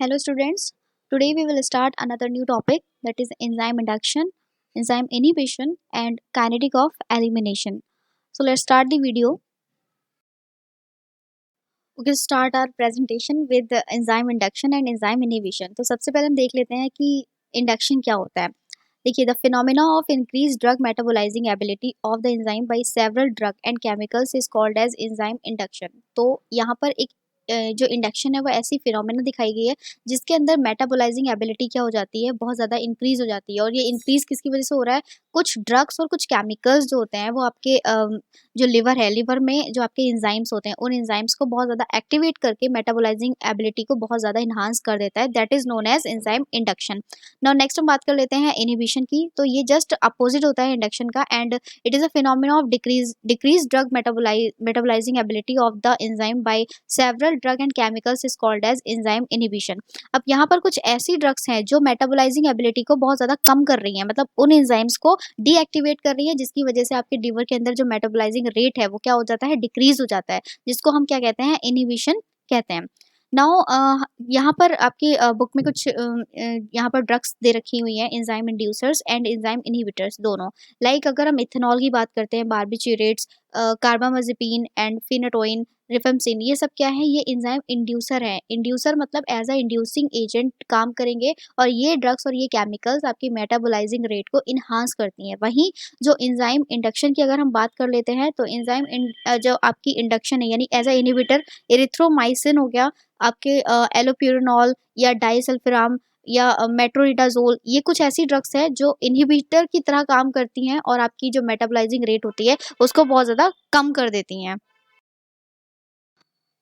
Hello students, today we will start another new topic that is enzyme induction, enzyme inhibition and kinetic of elimination. So let's start the video. We can start our presentation with the enzyme induction and enzyme inhibition. तो सबसे पहले हम देख लेते हैं कि induction क्या होता है. देखिए the phenomena of increase drug metabolising ability of the enzyme by several drug and chemicals is called as enzyme induction. तो यहाँ पर एक जो इंडक्शन है वो ऐसी फिनोमिना दिखाई गई है जिसके अंदर मेटाबोलाइजिंग एबिलिटी क्या हो जाती है, बहुत ज़्यादा इंक्रीज हो जाती है. और ये इंक्रीज किसकी वजह से हो रहा है? कुछ ड्रग्स और कुछ केमिकल्स जो होते हैं वो आपके जो लिवर है, लिवर में जो आपके एंजाइम्स होते हैं उन एंजाइम्स को बहुत ज़्यादा एक्टिवेट करके मेटाबोलाइजिंग एबिलिटी को बहुत ज़्यादा इन्हांस कर देता है. That is known as enzyme induction. Now next हम बात कर लेते हैं इनहिबिशन की. तो ये जस्ट अपोजिट होता है इंडक्शन का and it is a phenomena of decrease drug metabolising ability of the enzyme by several drug and chemicals is called as enzyme inhibition. अब यहाँ पर कुछ ऐसी ड्रग्स हैं जो मेटाबोलाइजिंग एबिलिटी को बहुत ज़्यादा कम कर रही हैं, मतलब उन एंजाइम्स को डीएक्टिवेट कर रही है जिसकी वजह से आपके लिवर के अंदर जो मेटाबोलाइजिंग रेट है वो क्या हो जाता है? डिक्रीज हो जाता है, जिसको हम क्या कहते हैं? इनहिबिशन कहते हैं. नाउ यहाँ पर आपकी बुक में कुछ यहाँ पर ड्रग्स दे रखी हुई हैं, enzyme inducers and enzyme inhibitors दोनों. लाइक अगर हम इथेनॉल की बात करते हैं, बारबिचुरेट्स, कार्बामाजेपिन एंड फिनाटोइन, रिफेम्सिन, ये सब क्या है? ये एंजाइम इंड्यूसर है. इंड्यूसर मतलब एज अ इंड्यूसिंग एजेंट काम करेंगे और ये ड्रग्स और ये केमिकल्स आपकी मेटाबोलाइजिंग रेट को इन्हांस करती हैं. वहीं जो एंजाइम इंडक्शन की अगर हम बात कर लेते हैं तो जो आपकी इंडक्शन है यानी एज अ इनहिबिटर, एरिथ्रोमाइसिन हो गया, आपके एलोप्यूरिनॉल या डाइसल्फिराम या मेट्रोनिडाज़ोल, ये कुछ ऐसी ड्रग्स हैं जो इन्हिबिटर की तरह काम करती हैं और आपकी जो मेटाबोलाइजिंग रेट होती है उसको बहुत ज़्यादा कम कर देती हैं.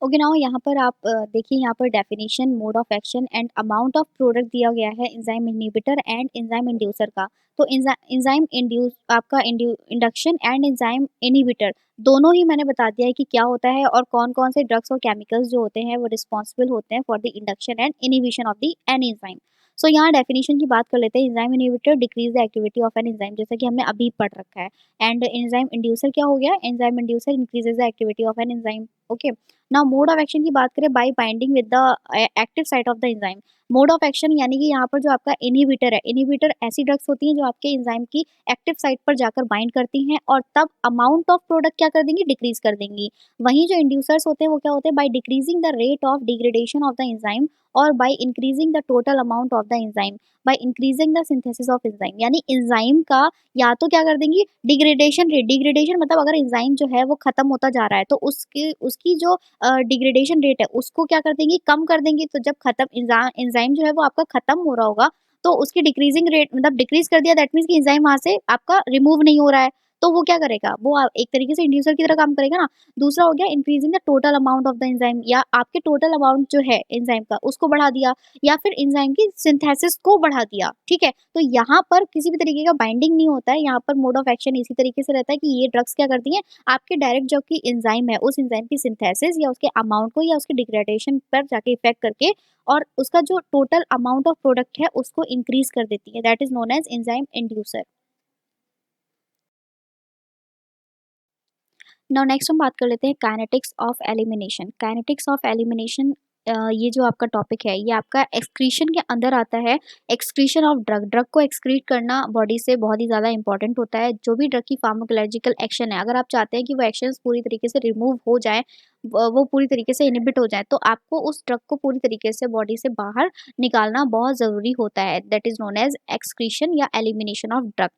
ओके, नाउ यहाँ पर आप देखिए, यहाँ पर definition, mode of action and amount of product दिया गया है enzyme inhibitor and enzyme inducer का. तो एंजाइम इंड्यूस आपका इंडक्शन एंड एंजाइम इनहिबिटर दोनों ही मैंने बता दिया है कि क्या होता है और कौन कौन से ड्रग्स और केमिकल्स जो होते हैं वो रिस्पॉन्सिबल होते हैं for the induction and inhibition of the an enzyme. So यहाँ डेफिनेशन की बात कर लेते हैं. Enzyme inhibitor decrease the activity of an enzyme, जैसा कि हमने अभी पढ़ रखा है. एंड एंजाइम इंड्यूसर क्या हो गया? Enzyme inducer increases the activity of an enzyme. Okay, now mode of action की बात करें, bye binding with the active site of the enzyme. Mode of action यानी कि यहाँ पर जो आपका इनहिबिटर है, इनहिबिटर ऐसी ड्रग्स होती हैं जो आपके एंजाइम की एक्टिव साइट पर जाकर बाइंड करती हैं और तब अमाउंट ऑफ प्रोडक्ट क्या कर देंगी? डिक्रीज कर देंगी. वहीं जो इंड्यूसर्स होते हैं वो क्या होते हैं? By decreasing the rate of degradation of the enzyme और by increasing the total amount of the enzyme, by increasing the synthesis of enzyme. यानी एंजाइम का या तो क्या कर देंगी? Degradation rate. डिग्रेडेशन मतलब अगर एंजाइम जो है वो खत्म होता जा रहा है तो उसकी उसकी जो डिग्रेडेशन रेट है उसको क्या कर देंगी? कम कर देंगी. तो जब खत्म एंजाइम जो है वो आपका खत्म हो रहा होगा तो उसकी डिक्रीजिंग रेट मतलब डिक्रीज कर दिया, दैट मीन्स कि एंजाइम वहाँ से आपका रिमूव नहीं हो रहा है. तो वो क्या करेगा? वो एक तरीके से इंड्यूसर की तरह काम करेगा ना. दूसरा हो गया increasing the total amount of the enzyme, या आपके टोटल अमाउंट जो है एंजाइम का उसको बढ़ा दिया या फिर एंजाइम की सिंथेसिस को बढ़ा दिया. ठीक है, तो यहाँ पर किसी भी तरीके का बाइंडिंग नहीं होता है. यहाँ पर मोड ऑफ एक्शन इसी तरीके से रहता है कि ये ड्रग्स क्या करती हैं? आपके डायरेक्ट जो की एंजाइम है उस एंजाइम की सिंथेसिस या उसके अमाउंट को या उसके डिग्रेडेशन पर जाके इफेक्ट करके और उसका जो टोटल अमाउंट ऑफ प्रोडक्ट है उसको इंक्रीज कर देती है. That is known as enzyme inducer. Now next हम बात कर लेते हैं kinetics of elimination. Kinetics of elimination, ये जो आपका टॉपिक है ये आपका एक्सक्रीशन के अंदर आता है. एक्सक्रीशन ऑफ ड्रग, ड्रग को एक्सक्रीट करना बॉडी से बहुत ही ज़्यादा इंपॉर्टेंट होता है. जो भी ड्रग की फार्माकोलॉजिकल एक्शन है, अगर आप चाहते हैं कि वो एक्शंस पूरी तरीके से रिमूव हो जाए, वो पूरी तरीके से इनिबिट हो जाए, तो आपको उस ड्रग को पूरी तरीके से बॉडी से बाहर निकालना बहुत ज़रूरी होता है. That is known as excretion या एलिमिनेशन ऑफ ड्रग.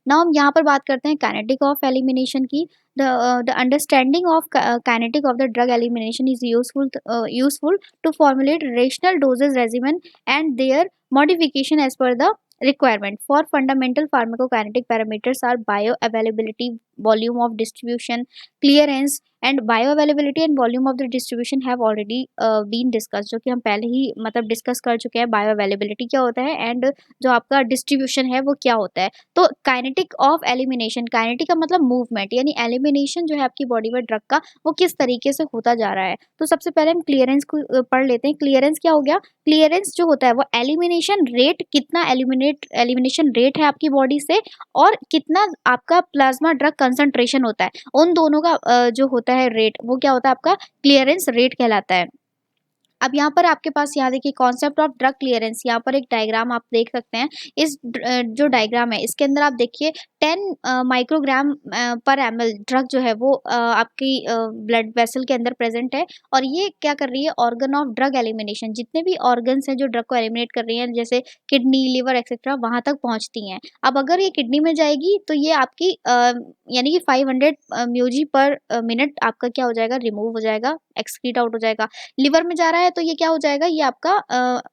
नाउ हम यहाँ पर बात करते हैं काइनेटिक ऑफ एलिमिनेशन की. The understanding of kinetic of the drug elimination is useful to formulate rational dosage regimen and their modification as per the requirement. For fundamental pharmacokinetic parameters are bioavailability, volume of distribution, clearance, and bioavailability and volume of the distribution have already been discussed, जो कि हम पहले ही मतलब discuss कर चुके हैं. Bioavailability क्या होता है एंड जो आपका डिस्ट्रीब्यूशन है वो क्या होता है. तो काइनेटिक ऑफ एलिमिनेशन, काइनेटिक का मतलब मूवमेंट, यानी एलिमिनेशन जो है आपकी बॉडी में ड्रग का वो किस तरीके से होता जा रहा है. तो सबसे पहले हम क्लियरेंस को पढ़ लेते हैं. क्लियरेंस क्या हो गया? क्लियरेंस जो होता है वो एलिमिनेशन रेट, कितना एलिमिनेशन रेट है आपकी बॉडी से और कितना आपका प्लाज्मा ड्रग कंसंट्रेशन होता है, उन दोनों का जो होता है रेट वो क्या होता है? आपका क्लियरेंस रेट कहलाता है. अब यहाँ पर आपके पास यहाँ देखिए कॉन्सेप्ट ऑफ ड्रग क्लियरेंस, यहाँ पर एक डायग्राम आप देख सकते हैं। इस जो डायग्राम है इसके अंदर आप देखिए 10 माइक्रोग्राम पर एमएल ड्रग जो है वो आपकी ब्लड वेसल के अंदर प्रेजेंट है, और ये क्या कर रही है, ऑर्गन ऑफ ड्रग एलिमिनेशन, जितने भी ऑर्गन्स हैं जो ड्रग को एलिमिनेट कर रही हैं जैसे किडनी, लिवर एक्सेट्रा, वहां तक पहुंचती हैं। अब अगर ये किडनी में जाएगी तो ये आपकी यानी कि 500 म्यूजी पर मिनट आपका क्या हो जाएगा, रिमूव हो जाएगा, एक्सक्रीट आउट हो जाएगा। लिवर में जा रहा है तो ये क्या हो जाएगा, ये आपका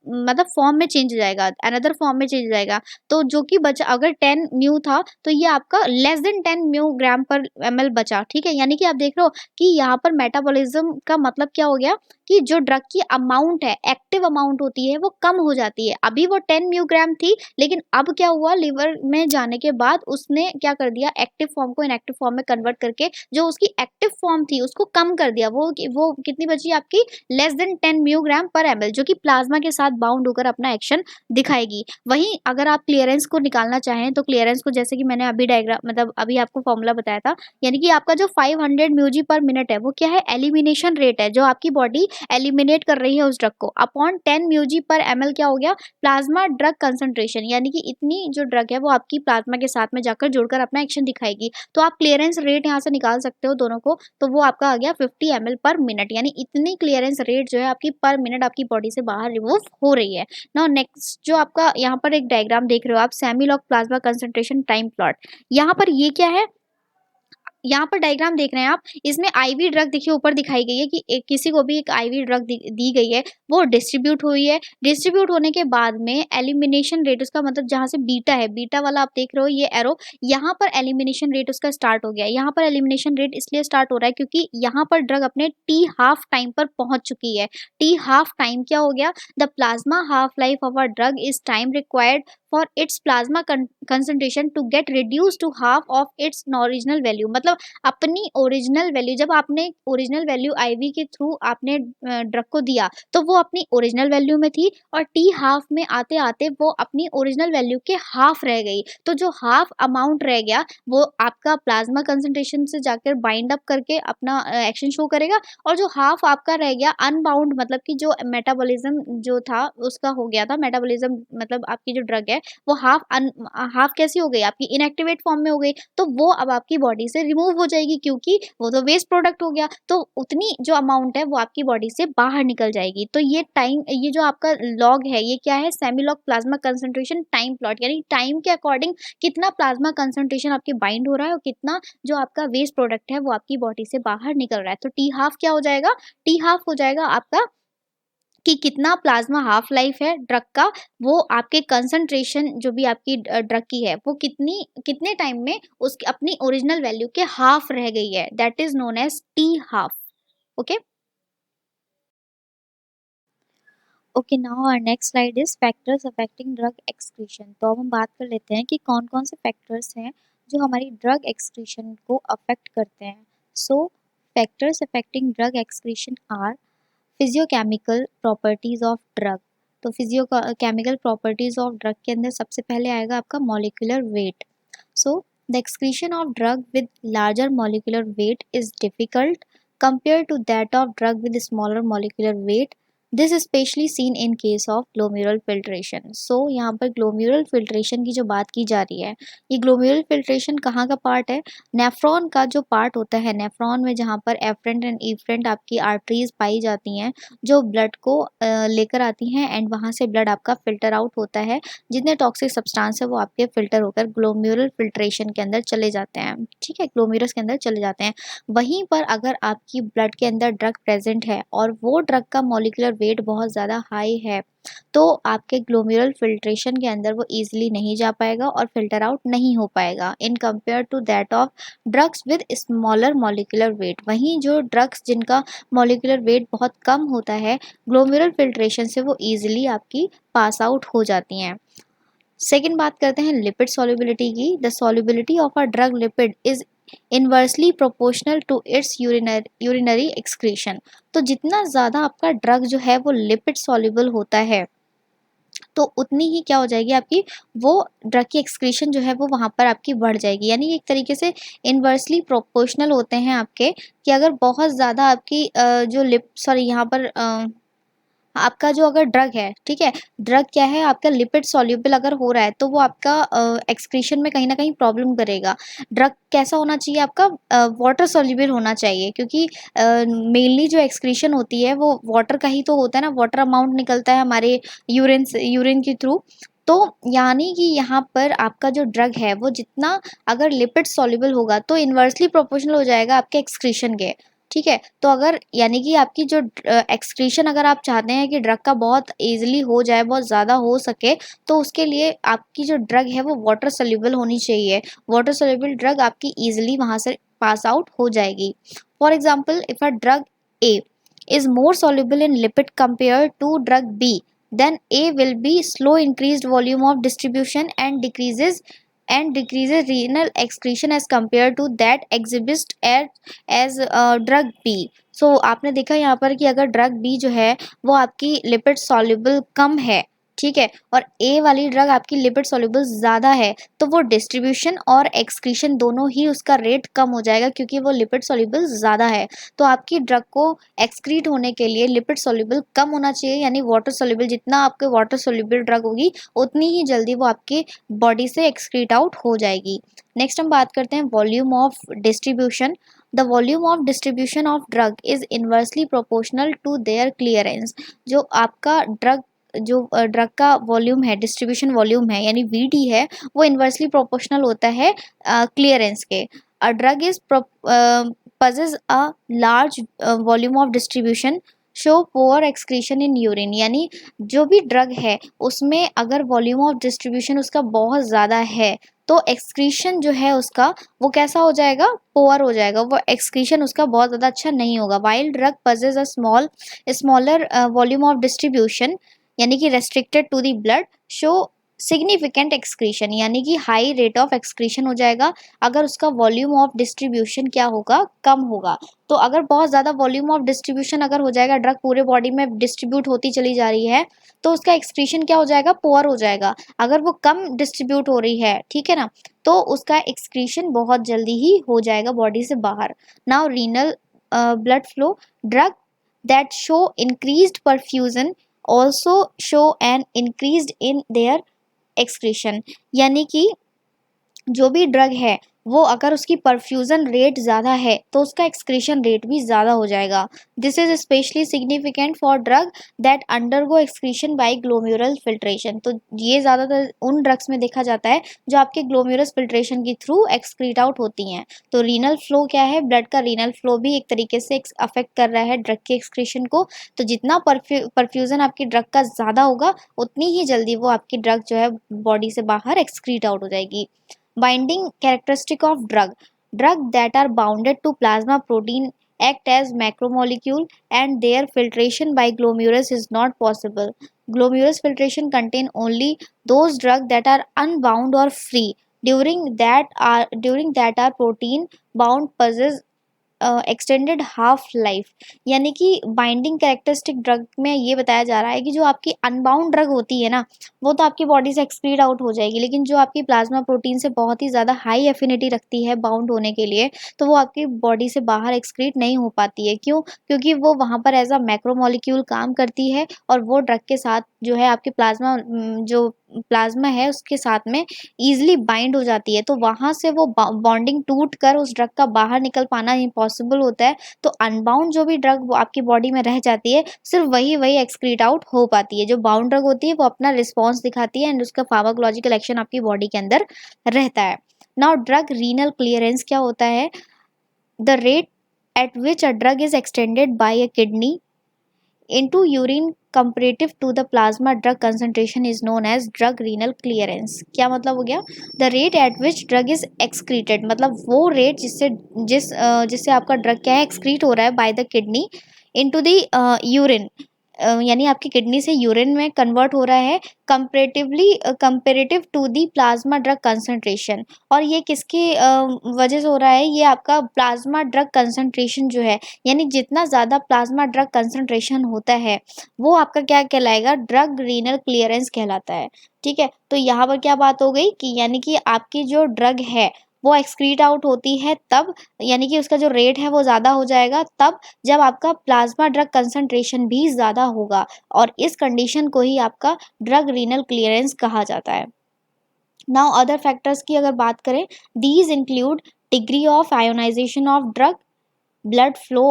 मतलब फॉर्म में चेंज हो जाएगा, अनदर फॉर्म में चेंज हो जाएगा। तो जो कि बचा, अगर 10 म्यू था तो ये आपका लेस देन 10 म्यू ग्राम पर एमएल बचा। ठीक है, यानी कि आप देख रहे हो कि यहाँ पर मेटाबॉलिज्म का मतलब क्या हो गया कि जो ड्रग की अमाउंट है, एक्टिव अमाउंट होती है, वो कम हो जाती है। अभी वो 10 म्यू ग्राम थी, लेकिन अब क्या हुआ, लिवर में जाने के बाद उसने क्या कर दिया, एक्टिव फॉर्म को इनएक्टिव फॉर्म में कन्वर्ट करके जो उसकी एक्टिव फॉर्म थी उसको कम कर दिया। वो कितनी बची आपकी, लेस देन 10 म्यू ग्राम पर एमएल, जो कि प्लाज्मा के साथ बाउंड होकर अपना एक्शन दिखाएगी। वहीं अगर आप क्लियरेंस को निकालना चाहें तो क्लियरेंस को, जैसे कि मैंने अभी डायग्राम मतलब अभी आपको फॉर्मूला बताया था, यानी कि आपका जो 500 म्यूजी पर मिनट है वो क्या है, एलिमिनेशन रेट है, जो आपकी बॉडी एलिमिनेट कर रही है उस ड्रग को, अपॉन 10 म्यूजी पर एमएल क्या हो गया, प्लाज्मा ड्रग कंसंट्रेशन, यानी कि इतनी जो ड्रग है वो आपकी प्लाज्मा के साथ में जाकर जुड़कर अपना एक्शन दिखाएगी। तो आप क्लियरेंस रेट यहाँ से निकाल सकते हो दोनों को, तो वो आपका आ गया 50 ml पर मिनट, यानी इतनी क्लियरेंस रेट जो है आपकी पर मिनट आपकी बॉडी से बाहर रिमूव हो रही है। नाउ नेक्स्ट जो आपका यहाँ पर एक डायग्राम देख रहे हो आप, semi log plasma concentration time plot, यहाँ पर ये क्या है, यहाँ पर डायग्राम देख रहे हैं आप, इसमें आईवी ड्रग देखिए ऊपर दिखाई गई है कि किसी को भी एक आईवी ड्रग दी गई है, वो डिस्ट्रीब्यूट हुई है। डिस्ट्रीब्यूट होने के बाद में एलिमिनेशन रेट उसका, मतलब जहाँ से बीटा है, बीटा वाला आप देख रहे हो ये एरो, यहाँ पर एलिमिनेशन रेट उसका स्टार्ट हो गया है। यहाँ पर एलिमिनेशन रेट इसलिए स्टार्ट हो रहा है क्योंकि यहाँ पर ड्रग अपने टी हाफ टाइम पर पहुंच चुकी है। टी हाफ टाइम क्या हो गया, the plasma half life of a drug is time required for its plasma concentration to get reduce to half of its original value, मतलब अपनी ओरिजिनल वैल्यू, जब आपने ओरिजिनल वैल्यू आईवी के through आपने drug को दिया तो वो अपनी ओरिजिनल वैल्यू में थी, और टी हाफ में आते आते वो अपनी ओरिजिनल वैल्यू के हाफ रह गई। तो जो हाफ अमाउंट रह गया वो आपका प्लाज्मा कंसंट्रेशन से जाकर बाइंड अप करके अपना एक्शन शो करेगा, और जो हाफ आपका रह गया अनबाउंड, मतलब कि जो मेटाबॉलिज्म जो था उसका हो गया था, मेटाबॉलिज्म मतलब आपकी जो ड्रग है वो हाफ कैसी हो गई, आपकी इनएक्टिवेट फॉर्म में हो गई, तो वो अब आपकी बॉडी से रिमूव हो जाएगी क्योंकि वो तो वेस्ट प्रोडक्ट हो गया, तो उतनी जो अमाउंट है वो आपकी बॉडी से बाहर निकल जाएगी। तो ये टाइम, ये जो आपका लॉग है ये क्या है, semi log plasma concentration time plot, यानी टाइम के अकॉर्डिंग कितना प्लाज्मा कंसंट्रेशन आपके बाइंड हो रहा है और कितना जो आपका वेस्ट प्रोडक्ट है वो आपकी बॉडी से बाहर निकल रहा है। तो टी हाफ क्या हो जाएगा, टी हाफ हो जाएगा आपका कि कितना प्लाज्मा हाफ लाइफ है ड्रग का, वो आपके कंसंट्रेशन जो भी आपकी ड्रग की है वो कितने टाइम में उसकी अपनी ओरिजिनल वैल्यू के हाफ रह गई है, that is known as T half. Okay okay, now our next slide is factors affecting drug excretion. तो अब हम बात कर लेते हैं कि कौन कौन से फैक्टर्स हैं जो हमारी ड्रग एक्सक्रीशन को अफेक्ट करते हैं। So factors affecting drug excretion are physicochemical properties of drug. तो फिजियोकेमिकल प्रॉपर्टीज ऑफ ड्रग के अंदर सबसे पहले आएगा आपका molecular weight. So the excretion of drug with larger molecular weight is difficult compared to that of drug with smaller molecular weight. This specially seen in case of glomerular filtration. So यहाँ पर glomerular filtration की जो बात की जा रही है, ये ग्लोमेरुलर फिल्ट्रेशन कहाँ का पार्ट है, नेफ्रॉन का जो पार्ट होता है, नेफ्रॉन में जहाँ पर एफरेंट एंड इफरेंट आपकी आर्टरीज पाई जाती हैं जो ब्लड को लेकर आती हैं, एंड वहाँ से ब्लड आपका फिल्टर आउट होता है, जितने टॉक्सिक सब्सटेंस है वो आपके फिल्टर होकर ग्लोमेरुलर फिल्ट्रेशन के अंदर चले जाते हैं। ठीक है, ग्लोमेरुलस के अंदर चले जाते हैं। वहीं पर अगर आपकी ब्लड के अंदर ड्रग प्रेजेंट है और वो ड्रग का मॉलिक्यूलर वेट बहुत ज़्यादा हाई है, तो आपके ग्लोमेरुलर फिल्ट्रेशन के अंदर वो इजीली नहीं जा पाएगा और फिल्टर आउट नहीं हो पाएगा in compare to that of drugs with smaller molecular weight. वहीं जो ड्रग्स जिनका मॉलिक्यूलर वेट बहुत कम होता है, ग्लोमेरुलर फिल्ट्रेशन से वो इजीली आपकी पास आउट हो जाती हैं। सेकेंड बात करते हैं लिपिड सॉल्युबिलिटी की। The solubility of a drug lipid is inversely proportional to its urinary excretion. तो जितना ज़्यादा आपका ड्रग जो है वो लिपिड सॉल्युबल होता है, तो उतनी ही क्या हो जाएगी आपकी, वो ड्रग की एक्सक्रीशन जो है वो वहाँ पर आपकी बढ़ जाएगी। यानी एक तरीके से इनवर्सली प्रोपोर्शनल होते हैं आपके, कि अगर बहुत ज़्यादा आपकी जो लिप सॉरी यहाँ पर आपका जो अगर ड्रग है, ठीक है, ड्रग क्या है आपका लिपिड सॉल्युबल अगर हो रहा है तो वो आपका एक्सक्रीशन में कहीं ना कहीं प्रॉब्लम करेगा। ड्रग कैसा होना चाहिए आपका, वाटर सॉल्युबल होना चाहिए, क्योंकि मेनली जो एक्सक्रीशन होती है वो वाटर का ही तो होता है ना, वाटर अमाउंट निकलता है हमारे यूरिन के थ्रू। तो यानी कि यहाँ पर आपका जो ड्रग है वो जितना अगर लिपिड सॉल्युबल होगा तो इन्वर्सली प्रोपोर्शनल हो जाएगा आपके एक्सक्रीशन के, ठीक है। तो अगर यानी कि आपकी जो एक्सक्रीशन अगर आप चाहते हैं कि ड्रग का बहुत इजीली हो जाए, बहुत ज़्यादा हो सके, तो उसके लिए आपकी जो ड्रग है वो वाटर सोल्यूबल होनी चाहिए। वाटर सोल्यूबल ड्रग आपकी इजीली वहाँ से पास आउट हो जाएगी। For example, if a drug A is more soluble in lipid compared to drug B, then A will be slow increased volume of distribution and decreases renal excretion as compared to that exhibits as drug B. So आपने देखा यहाँ पर कि अगर drug B जो है वो आपकी लिपिड सॉल्युबल कम है, ठीक है, और ए वाली ड्रग आपकी लिपिड सॉल्युबल ज़्यादा है, तो वो डिस्ट्रीब्यूशन और एक्सक्रीशन दोनों ही उसका रेट कम हो जाएगा क्योंकि वो लिपिड सॉल्युबल ज़्यादा है। तो आपकी ड्रग को एक्सक्रीट होने के लिए लिपिड सॉल्युबल कम होना चाहिए, यानी वाटर सॉल्युबल, जितना आपके वाटर सॉल्युबल ड्रग होगी उतनी ही जल्दी वो आपके बॉडी से एक्सक्रीट आउट हो जाएगी। नेक्स्ट हम बात करते हैं volume of distribution. The volume of distribution of drug is inversely proportional to their clearance. जो आपका ड्रग का वॉल्यूम है, डिस्ट्रीब्यूशन वॉल्यूम है, यानी वीडी है, वो इन्वर्सली प्रोपोर्शनल होता है क्लियरेंस के। A drug is possess a large volume of distribution show poor excretion in urine. यानी जो भी ड्रग है उसमें अगर वॉल्यूम ऑफ डिस्ट्रीब्यूशन उसका बहुत ज़्यादा है तो एक्सक्रीशन जो है उसका वो कैसा हो जाएगा, पोअर हो जाएगा, वो एक्सक्रीशन उसका बहुत ज़्यादा अच्छा नहीं होगा। While drug possess a smaller volume of distribution, यानी कि restricted to the blood, show significant excretion, यानी कि हाई रेट ऑफ एक्सक्रीशन हो जाएगा अगर उसका वॉल्यूम ऑफ डिस्ट्रीब्यूशन क्या होगा, कम होगा। तो अगर बहुत ज़्यादा वॉल्यूम ऑफ डिस्ट्रीब्यूशन अगर हो जाएगा, ड्रग पूरे बॉडी में डिस्ट्रीब्यूट होती चली जा रही है, तो उसका एक्सक्रीशन क्या हो जाएगा, पुअर हो जाएगा। अगर वो कम डिस्ट्रीब्यूट हो रही है, ठीक है ना, तो उसका एक्सक्रीशन बहुत जल्दी ही हो जाएगा बॉडी से बाहर। Now renal blood flow, drug that show increased perfusion also show an increased in their excretion। यानी कि जो भी ड्रग है वो अगर उसकी परफ्यूजन रेट ज़्यादा है तो उसका एक्सक्रीशन रेट भी ज़्यादा हो जाएगा। This is specially significant for drug that undergo excretion by glomerular filtration. तो ये ज़्यादातर उन ड्रग्स में देखा जाता है जो आपके ग्लोम्युरस फिल्ट्रेशन के थ्रू एक्सक्रीट आउट होती हैं। तो रीनल फ्लो क्या है, ब्लड का रीनल फ्लो भी एक तरीके से अफेक्ट कर रहा है ड्रग के एक्सक्रीशन को। तो जितना परफ्यूजन आपकी ड्रग का ज़्यादा होगा उतनी ही जल्दी वो आपकी ड्रग जो है बॉडी से बाहर एक्सक्रीट आउट हो जाएगी। Binding characteristic of drug that are bounded to plasma protein act as macromolecule and their filtration by glomerulus is not possible. Glomerulus filtration contain only those drugs that are unbound or free. During that are protein bound possess extended half life. यानी कि binding characteristic drug में ये बताया जा रहा है कि जो आपकी अनबाउंड ड्रग होती है ना वो तो आपकी बॉडी से एक्सक्रीट आउट हो जाएगी, लेकिन जो आपकी प्लाज्मा प्रोटीन से बहुत ही ज़्यादा हाई एफिनिटी रखती है बाउंड होने के लिए, तो वो आपकी बॉडी से बाहर एक्सक्रीट नहीं हो पाती है। क्यों? क्योंकि वो वहाँ पर एज अ मैक्रोमोलिक्यूल काम करती है और वो ड्रग के साथ जो है आपके जो प्लाज्मा है उसके साथ में ईजिली बाइंड हो जाती है। तो वहाँ से वो बॉन्डिंग टूट कर उस ड्रग का बाहर निकल पाना इम्पॉसिबल होता है। तो अनबाउंड जो भी ड्रग वो आपकी बॉडी में रह जाती है सिर्फ वही एक्सक्रीट आउट हो पाती है। जो बाउंड ड्रग होती है वो अपना रिस्पॉन्स दिखाती है एंड उसका फार्माकोलॉजिकल एक्शन आपकी बॉडी के अंदर रहता है। नाउ ड्रग रीनल क्लियरेंस क्या होता है, the rate at which a drug is extended by a kidney into urine comparative to the plasma drug concentration is known as drug renal clearance। क्या मतलब हो गया, the rate at which drug is excreted, मतलब वो rate जिससे आपका drug क्या है एक्सक्रीट हो रहा है by the kidney into the urine, यानी आपकी किडनी से यूरिन में कन्वर्ट हो रहा है comparative to the plasma drug concentration. और ये किसकी वजह से हो रहा है, ये आपका प्लाज्मा ड्रग कंसंट्रेशन जो है, यानी जितना ज़्यादा प्लाज्मा ड्रग कंसंट्रेशन होता है वो आपका क्या कहलाएगा, ड्रग रीनल क्लियरेंस कहलाता है। ठीक है, तो यहाँ पर क्या बात हो गई कि यानी कि आपकी जो ड्रग है वो एक्सक्रीट आउट होती है तब, यानी कि उसका जो रेट है वो ज़्यादा हो जाएगा तब जब आपका प्लाज्मा ड्रग कंसंट्रेशन भी ज़्यादा होगा, और इस कंडीशन को ही आपका ड्रग रीनल क्लियरेंस कहा जाता है। नाउ अदर फैक्टर्स की अगर बात करें, these include degree of ionisation of drug, blood flow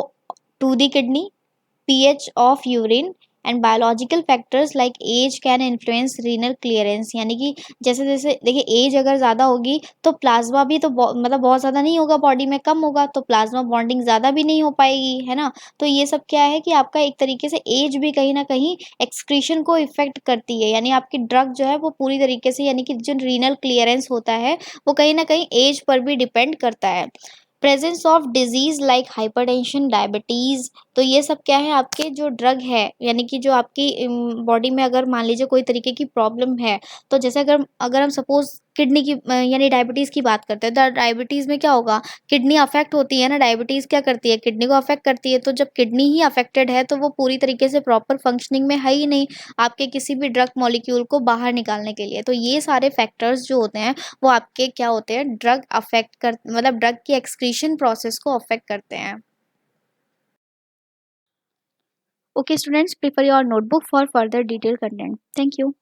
to the kidney, pH of urine and biological factors like age can influence renal clearance, यानी कि जैसे जैसे देखिए एज अगर ज़्यादा होगी तो प्लाज्मा भी तो मतलब बहुत ज़्यादा नहीं होगा, बॉडी में कम होगा तो प्लाज्मा बॉन्डिंग ज़्यादा भी नहीं हो पाएगी, है ना। तो ये सब क्या है कि आपका एक तरीके से एज भी कहीं ना कहीं एक्सक्रीशन को इफेक्ट करती है, यानी आपकी ड्रग जो है वो पूरी तरीके से, यानी कि जो रीनल क्लियरेंस होता है वो कहीं ना कहीं एज पर भी डिपेंड करता है। Presence of disease like hypertension, diabetes, तो ये सब क्या है आपके जो ड्रग है, यानी कि जो आपकी बॉडी में अगर मान लीजिए कोई तरीके की प्रॉब्लम है, तो जैसे अगर अगर हम सपोज किडनी की यानी डायबिटीज़ की बात करते हैं, तो डायबिटीज़ में क्या होगा, किडनी अफेक्ट होती है ना, डायबिटीज़ क्या करती है, किडनी को अफेक्ट करती है, तो जब किडनी ही अफेक्टेड है तो वो पूरी तरीके से प्रॉपर फंक्शनिंग में है ही नहीं आपके किसी भी ड्रग मॉलिक्यूल को बाहर निकालने के लिए। तो ये सारे फैक्टर्स जो होते हैं वो आपके क्या होते हैं, ड्रग अफेक्ट कर मतलब ड्रग की एक्सक्रीशन प्रोसेस को अफेक्ट करते हैं। Okay students, prepare your notebook for further detail content. Thank you.